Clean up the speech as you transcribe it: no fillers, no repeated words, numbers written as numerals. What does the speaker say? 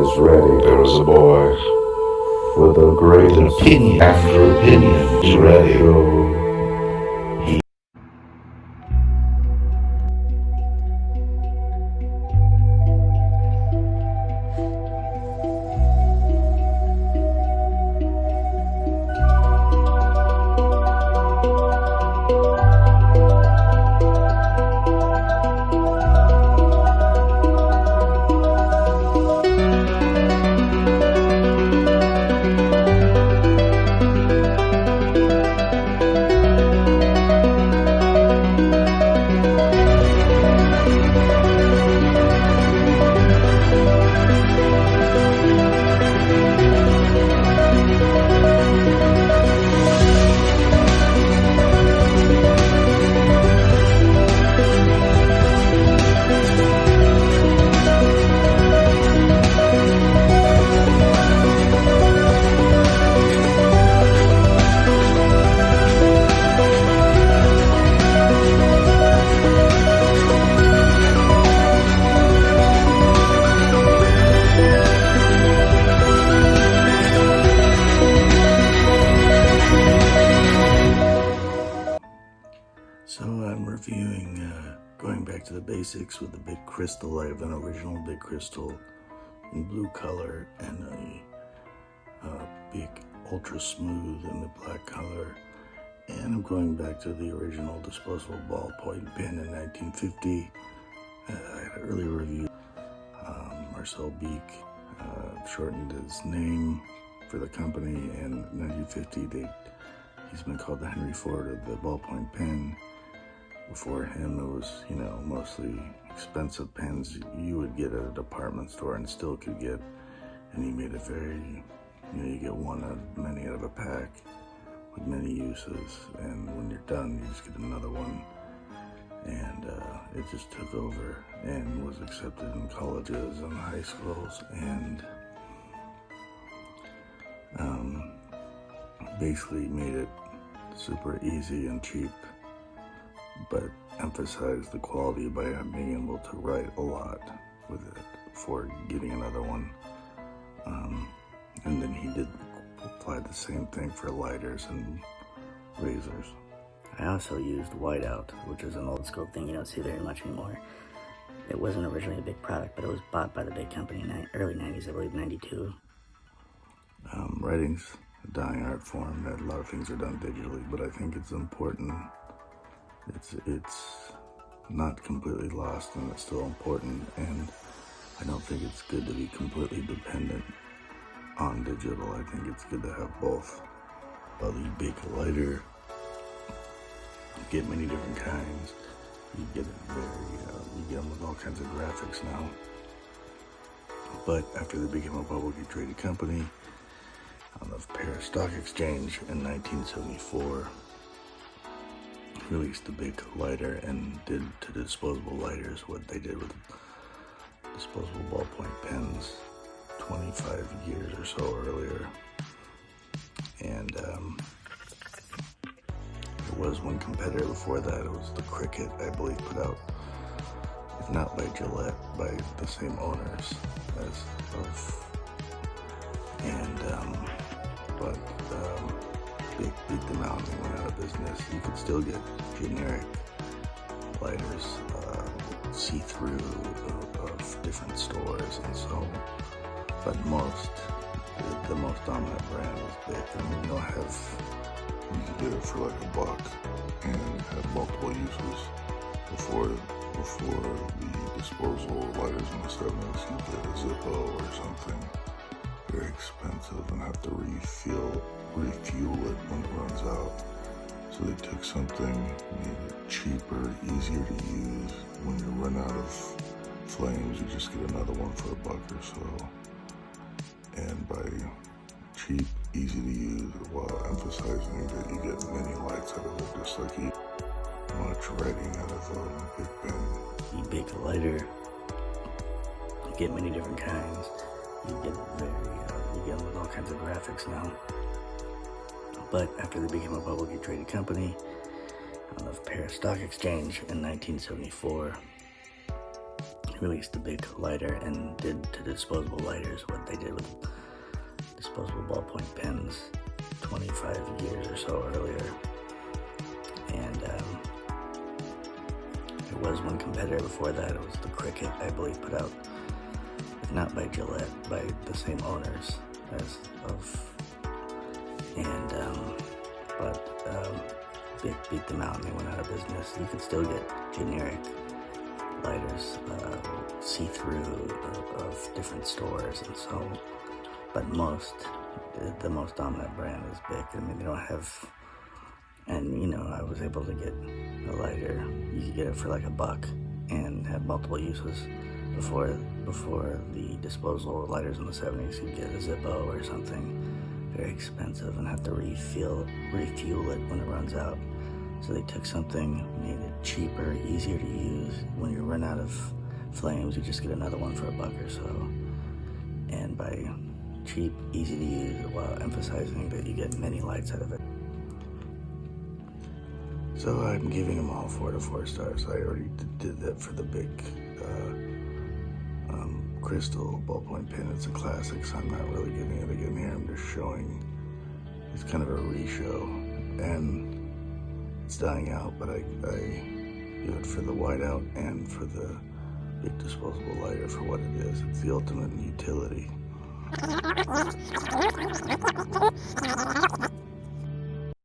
was ready. There was a boy with a great opinion after opinion. He's ready. So I'm reviewing, going back to the basics with the Bic Crystal. I have an original Bic Crystal in blue color and a Bic Ultra Smooth in the black color. And I'm going back to the original disposable ballpoint pen in 1950. I had an earlier review. Marcel Bic shortened his name for the company, and in 1950 he's been called the Henry Ford of the ballpoint pen. Before him, it was, mostly expensive pens you would get at a department store and still could get. And he made it very, you get one of many out of a pack with many uses. And when you're done, you just get another one. And it just took over and was accepted in colleges and high schools. And basically made it super easy and cheap, but emphasized the quality by being able to write a lot with it before getting another one. And then he did apply the same thing for lighters and razors. I also used whiteout, which is an old school thing you don't see very much anymore. It wasn't originally a Bic product, but it was bought by the Bic company in the early 90s, I believe 92. Writing's a dying art form. A lot of things are done digitally, but I think it's important. It's not completely lost, and it's still important, and I don't think it's good to be completely dependent on digital. I think it's good to have both. Well, the Bic lighter, you get many different kinds. You get them with all kinds of graphics now. But after they became a publicly traded company on the Paris Stock Exchange in 1974, released the Bic lighter and did to disposable lighters what they did with disposable ballpoint pens 25 years or so earlier. And there was one competitor before that. It was the Cricket, I believe, put out, if not by Gillette, by the same owners but Bic beat them out and they went out of business. You could still get generic lighters, see-through of different stores and so, but the most dominant brand is Bic. I mean, you can get it for like $1 and have multiple uses. Before the disposable lighters in the 70s, you get a Zippo or something very expensive and have to refuel it when it runs out. So they took something, made it cheaper, easier to use. When you run out of flames, you just get another one for $1 or so. And by cheap, easy to use, while emphasizing that you get many lights out of it, just like you much writing out of a Bic pen. The Bic lighter, you get many different kinds. You get them with all kinds of graphics now. But after they became a publicly traded company on the Paris Stock Exchange in 1974, released the Bic lighter and did to disposable lighters what they did with disposable ballpoint pens 25 years or so earlier. And there was one competitor before that. It was the Cricket, I believe, put out, not by Gillette, by the same owners as of, and Bic beat them out and they went out of business. You could still get generic lighters, see-through of different stores, and so, but the most dominant brand is Bic. I mean, they don't have, and you know, I was able to get a lighter. You could get it for like $1 and have multiple uses. Before the disposable lighters in the 70s, you'd get a Zippo or something very expensive and have to refuel it when it runs out. So they took something, made it cheaper, easier to use. When you run out of flames, you just get another one for $1 or so. And by cheap, easy to use, while emphasizing that you get many lights out of it. So I'm giving them all 4 to 4 stars. I already did that for the Bic Crystal ballpoint pen. It's a classic, so I'm not really giving it again here. I'm just showing. It's kind of a re-show, and it's dying out, but I do it for the whiteout and for the Bic disposable lighter for what it is. It's the ultimate utility.